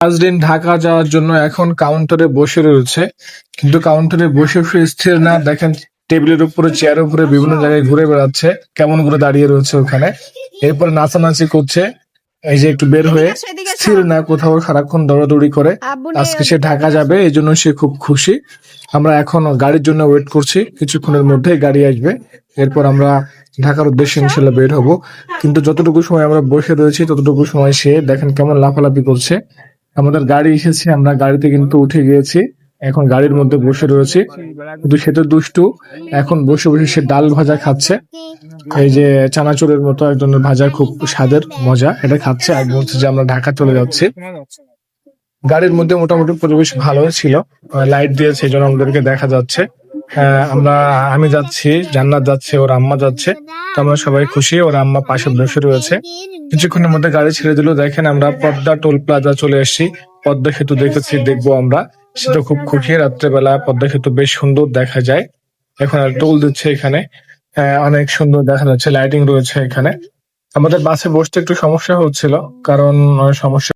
নাজরীন ঢাকা যাওয়ার জন্য এখন কাউন্টারে বসে রয়েছে, কিন্তু কাউন্টারে বসে স্থির না, দেখেন টেবিলের উপরে চেয়ারের উপরে বিভিন্ন জায়গায় ঘুরে বেড়াচ্ছে, কেমন করে দাঁড়িয়ে রয়েছে ওখানে। এরপর নাচানাচি করছে, এই যে একটু বের হয়ে স্থির না, কোথাও সারাক্ষণ দৌড়াদৌড়ি করে। আজকে সে ঢাকা যাবে, এই জন্য সে খুব খুশি। আমরা এখন গাড়ির জন্য ওয়েট করছি, কিছুক্ষণের মধ্যেই গাড়ি আসবে, এরপর আমরা ঢাকার উদ্দেশ্যে ইনশাল্লাহ বের হব। কিন্তু যতটুকু সময় আমরা বসে রয়েছি ততটুকু সময় সে দেখেন কেমন লাফালাফি করছে। আমাদের গাড়ি এসেছে, আমরা গাড়িতে কিন্তু উঠে গিয়েছি, এখন গাড়ির মধ্যে বসে রয়েছি। কিন্তু সে তো দুষ্টু, এখন বসে বসে সে ডাল ভাজা খাচ্ছে, এই যে চানাচুরের মতো এক ধরনের ভাজা, খুব স্বাদের মজা, এটা খাচ্ছে আর বলছে যে আমরা ঢাকা চলে যাচ্ছি। গাড়ির মধ্যে মোটামুটি পরিবেশ ভালো ছিল, লাইট দিয়েছে, এই জন্য আমাদেরকে দেখা যাচ্ছে। আমি যাচ্ছি, জান্নাত যাচ্ছে, ওর আম্মা যাচ্ছে, তো আমরা সবাই খুশি। ওর আম্মা পাশে বসে রয়েছে। কিছুক্ষণের মধ্যে গাড়ি ছেড়ে দিল, দেখেন আমরা পদ্মা টোল প্লাজা চলে এসেছি। পদ্মা সেতু দেখবো আমরা, সেটা খুব খুশি। রাত্রেবেলা পদ্মা সেতু বেশ সুন্দর দেখা যায়। এখন আর টোল দিচ্ছে এখানে, অনেক সুন্দর দেখা যাচ্ছে, লাইটিং রয়েছে এখানে। আমাদের বাসে বসতে একটু সমস্যা হচ্ছিল, কারণ সমস্যা